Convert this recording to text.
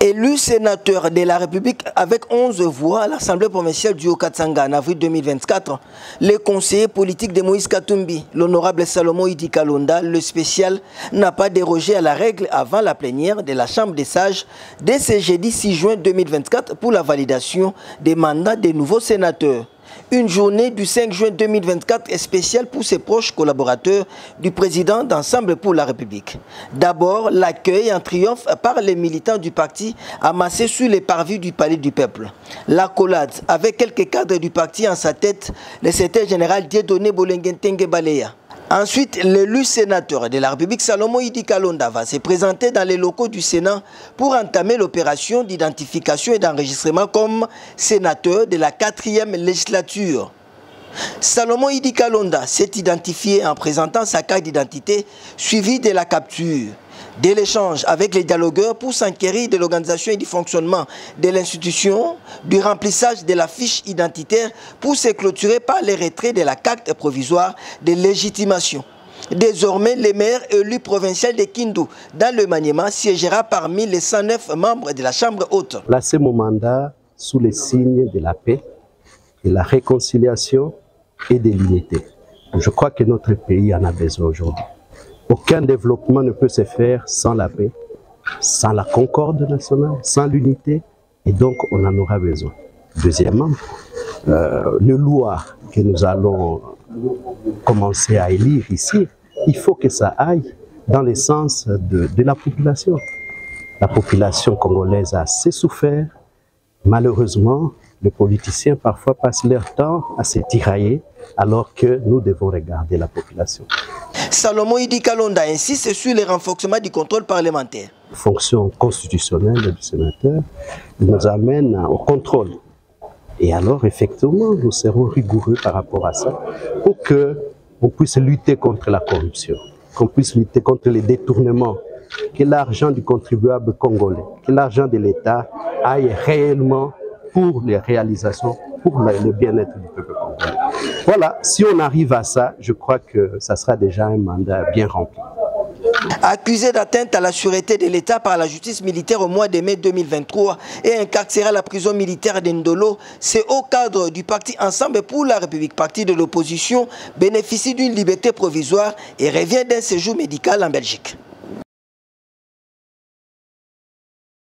Élu sénateur de la République avec 11 voix à l'Assemblée provinciale du Haut-Katanga en avril 2024, le conseiller politique de Moïse Katumbi, l'honorable Salomon Idi Kalonda, le spécial, n'a pas dérogé à la règle avant la plénière de la Chambre des sages dès ce jeudi 6 juin 2024 pour la validation des mandats des nouveaux sénateurs. Une journée du 5 juin 2024 est spéciale pour ses proches collaborateurs du président d'Ensemble pour la République. D'abord, l'accueil en triomphe par les militants du parti amassés sur les parvis du Palais du Peuple. L'accolade avec quelques cadres du parti en sa tête, le secrétaire général Dieudonné Bolengentenge Baleya. Ensuite, l'élu sénateur de la République Salomon Idi Kalonda va se présenter dans les locaux du Sénat pour entamer l'opération d'identification et d'enregistrement comme sénateur de la 4e législature. Salomon Idi Kalonda s'est identifié en présentant sa carte d'identité suivie de la capture, de l'échange avec les dialogueurs pour s'enquérir de l'organisation et du fonctionnement de l'institution, du remplissage de la fiche identitaire pour se clôturer par les retraits de la carte provisoire de légitimation. Désormais, le maire élu provincial de Kindu dans le Maniema siégera parmi les 109 membres de la Chambre haute. Placer mon mandat sous les signes de la paix, de la réconciliation et de l'unité. Je crois que notre pays en a besoin aujourd'hui. Aucun développement ne peut se faire sans la paix, sans la concorde nationale, sans l'unité, et donc on en aura besoin. Deuxièmement, le loi que nous allons commencer à élire ici, il faut que ça aille dans le sens de la population. La population congolaise a assez souffert. Malheureusement, les politiciens parfois passent leur temps à se tirailler alors que nous devons regarder la population. Salomon Idi Kalonda insiste sur le renforcement du contrôle parlementaire. La fonction constitutionnelle du sénateur nous amène au contrôle. Et alors, effectivement, nous serons rigoureux par rapport à ça pour qu'on puisse lutter contre la corruption, qu'on puisse lutter contre les détournements, que l'argent du contribuable congolais, que l'argent de l'État aille réellement pour les réalisations, pour le bien-être du peuple congolais. Voilà, si on arrive à ça, je crois que ça sera déjà un mandat bien rempli. Accusé d'atteinte à la sûreté de l'État par la justice militaire au mois de mai 2023 et incarcéré à la prison militaire d'Indolo, ce haut cadre du parti Ensemble pour la République, parti de l'opposition, bénéficie d'une liberté provisoire et revient d'un séjour médical en Belgique.